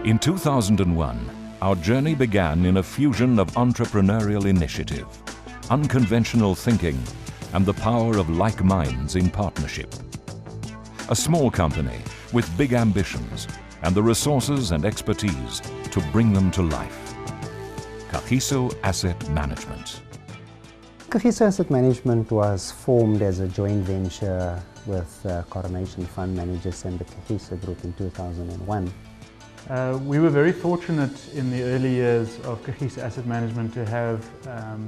In 2001, our journey began in a fusion of entrepreneurial initiative, unconventional thinking, and the power of like minds in partnership. A small company with big ambitions and the resources and expertise to bring them to life. Kagiso Asset Management. Kagiso Asset Management was formed as a joint venture with Coronation Fund Managers and the Kagiso Group in 2001. We were very fortunate in the early years of Kagiso Asset Management to have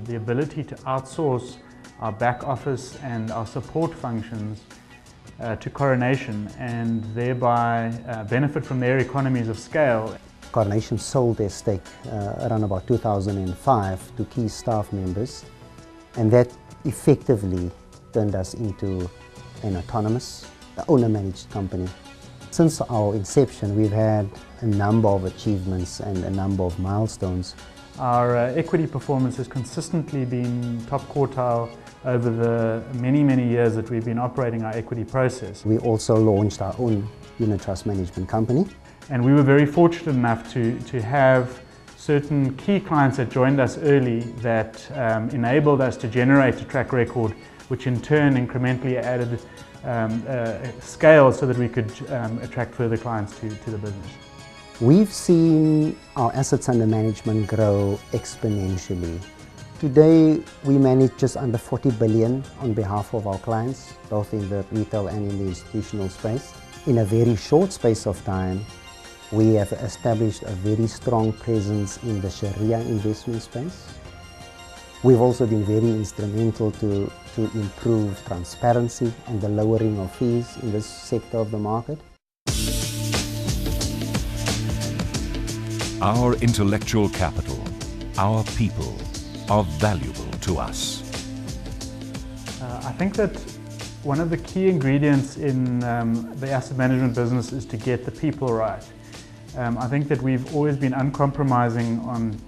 the ability to outsource our back office and our support functions to Coronation and thereby benefit from their economies of scale. Coronation sold their stake around about 2005 to key staff members, and that effectively turned us into an autonomous, owner-managed company. Since our inception, we've had a number of achievements and a number of milestones. Our equity performance has consistently been top quartile over the many years that we've been operating our equity process. We also launched our own unit trust management company. And we were very fortunate enough to have certain key clients that joined us early that enabled us to generate a track record, which in turn incrementally added scale so that we could attract further clients to the business. We've seen our assets under management grow exponentially. Today, we manage just under 40 billion on behalf of our clients, both in the retail and in the institutional space. In a very short space of time, we have established a very strong presence in the Sharia investment space. We've also been very instrumental to improve transparency and the lowering of fees in this sector of the market. Our intellectual capital, our people, are valuable to us. I think that one of the key ingredients in the asset management business is to get the people right. I think that we've always been uncompromising on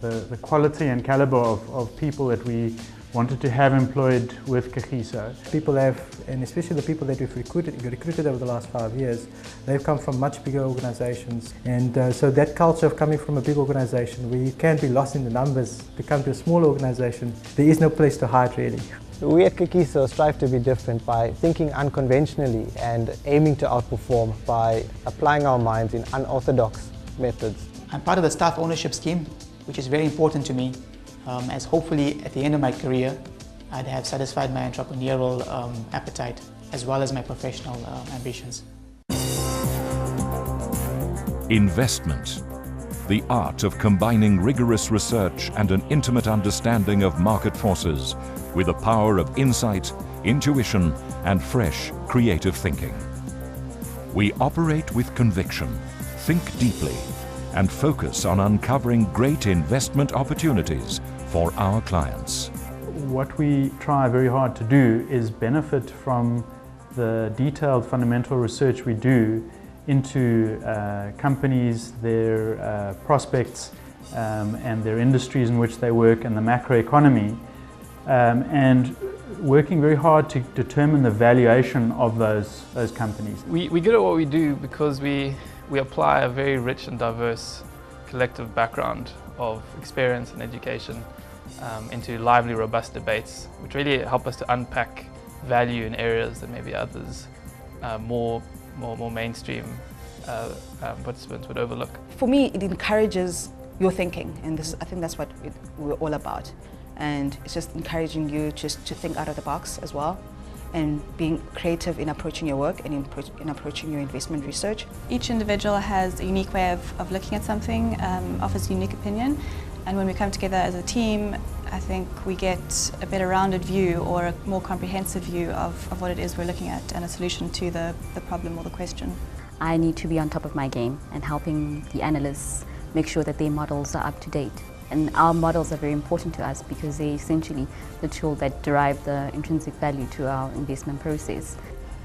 the quality and caliber of people that we wanted to have employed with Kagiso. People have, and especially the people that we've recruited over the last 5 years, they've come from much bigger organizations. And so that culture of coming from a big organization where you can't be lost in the numbers, to come to a small organization, there is no place to hide really. We at Kagiso strive to be different by thinking unconventionally and aiming to outperform by applying our minds in unorthodox methods. I'm part of the staff ownership scheme, which is very important to me, as hopefully at the end of my career I'd have satisfied my entrepreneurial appetite as well as my professional ambitions. Investment, the art of combining rigorous research and an intimate understanding of market forces with the power of insight, intuition, and fresh, creative thinking. We operate with conviction, think deeply, and focus on uncovering great investment opportunities for our clients. What we try very hard to do is benefit from the detailed fundamental research we do into companies, their prospects, and their industries in which they work and the macroeconomy, and working very hard to determine the valuation of those companies. We good at what we do because we apply a very rich and diverse collective background of experience and education into lively, robust debates, which really help us to unpack value in areas that maybe others more mainstream participants would overlook. For me, it encourages your thinking, and I think that's what we're all about. And it's just encouraging you just to think out of the box as well, and being creative in approaching your work and in approaching your investment research. Each individual has a unique way of looking at something, offers a unique opinion, and when we come together as a team, I think we get a better rounded view or a more comprehensive view of what it is we're looking at and a solution to the problem or the question. I need to be on top of my game and helping the analysts make sure that their models are up to date. And our models are very important to us because they're essentially the tool that derive the intrinsic value to our investment process.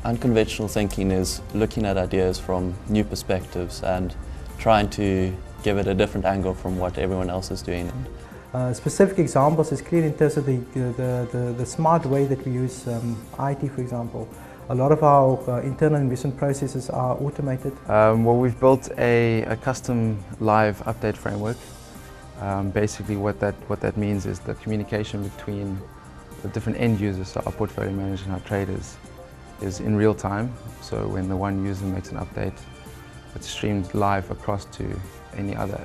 Unconventional thinking is looking at ideas from new perspectives and trying to give it a different angle from what everyone else is doing. Specific examples is clear in terms of the smart way that we use IT, for example. A lot of our internal investment processes are automated. Well, we've built a custom live update framework. Basically what that means is the communication between the different end users, so our portfolio managers and our traders, is in real time. So when the one user makes an update, it's streamed live across to any other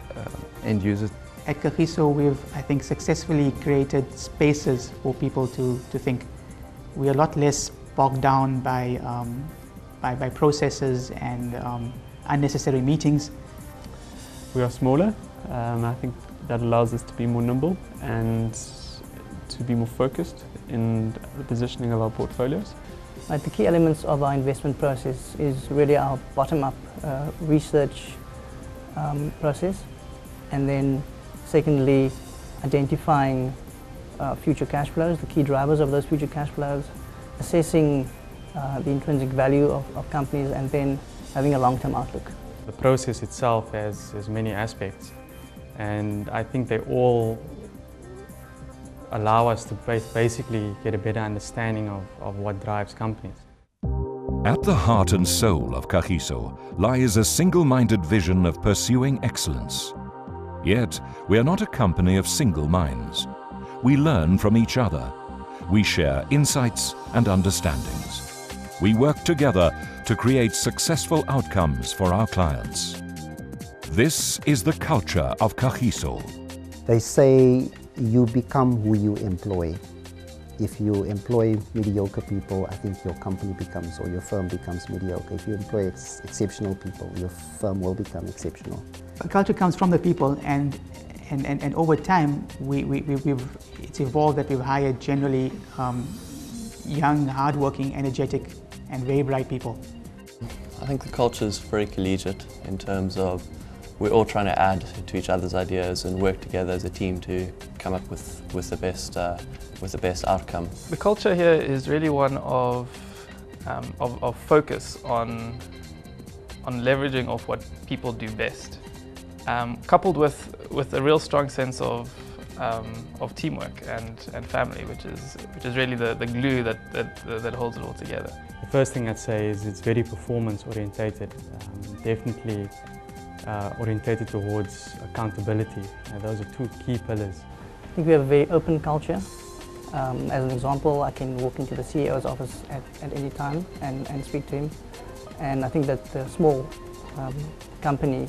end users. At Kagiso, we've, I think, successfully created spaces for people to think. We're a lot less bogged down by processes and unnecessary meetings. We are smaller. I think that allows us to be more nimble and to be more focused in the positioning of our portfolios. The key elements of our investment process is really our bottom-up research process, and then secondly, identifying future cash flows, the key drivers of those future cash flows, assessing the intrinsic value of companies, and then having a long-term outlook. The process itself has many aspects, and I think they all allow us to basically get a better understanding of what drives companies. At the heart and soul of Kagiso lies a single-minded vision of pursuing excellence. Yet, we are not a company of single minds. We learn from each other. We share insights and understandings. We work together to create successful outcomes for our clients. This is the culture of Kagiso. They say you become who you employ. If you employ mediocre people, I think your company becomes, or your firm becomes mediocre. If you employ exceptional people, your firm will become exceptional. Culture comes from the people, and over time, it's evolved that we've hired generally young, hardworking, energetic, and very bright people. I think the culture is very collegiate in terms of we're all trying to add to each other's ideas and work together as a team to come up with the best outcome. The culture here is really one of focus on leveraging off what people do best, coupled with a real strong sense of teamwork and family, which is really the glue that holds it all together. The first thing I'd say is it's very performance orientated, definitely orientated towards accountability. Those are two key pillars. I think we have a very open culture. As an example, I can walk into the CEO's office at any time and speak to him. And I think that the small company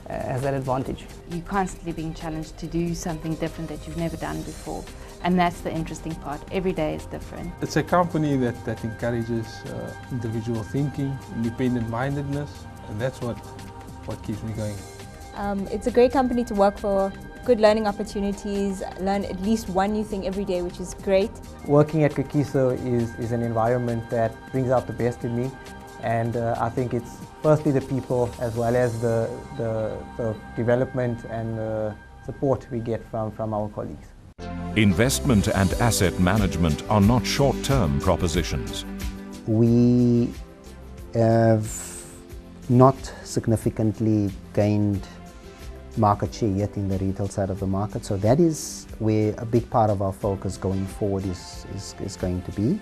has that advantage. You're constantly being challenged to do something different that you've never done before. And that's the interesting part. Every day is different. It's a company that encourages individual thinking, independent-mindedness, and that's what keeps me going. It's a great company to work for, good learning opportunities, learn at least one new thing every day, which is great. Working at Kagiso is an environment that brings out the best in me, and I think it's firstly the people as well as the development and the support we get from our colleagues. Investment and asset management are not short-term propositions. We have not significantly gained market share yet in the retail side of the market, so that is where a big part of our focus going forward is going to be.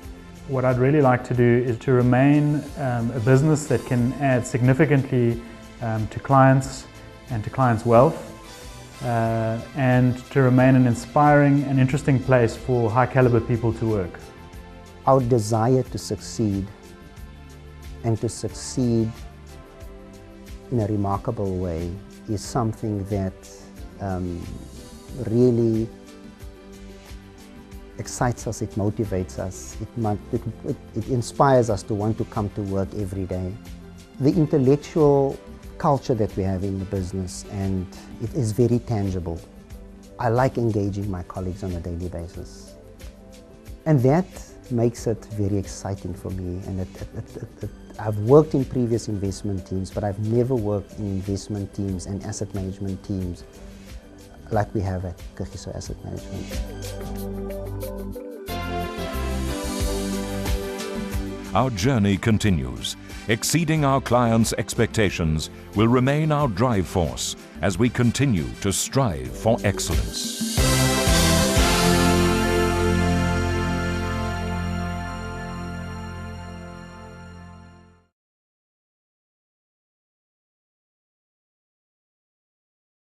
What I'd really like to do is to remain a business that can add significantly to clients and to clients' wealth, and to remain an inspiring and interesting place for high caliber people to work. Our desire to succeed, and to succeed in a remarkable way, is something that really excites us, it motivates us, it inspires us to want to come to work every day. The intellectual culture that we have in the business, and it is very tangible. I like engaging my colleagues on a daily basis, and that makes it very exciting for me. And I've worked in previous investment teams, but I've never worked in investment teams and asset management teams like we have at Kagiso Asset Management. Our journey continues. Exceeding our clients' expectations will remain our drive force as we continue to strive for excellence.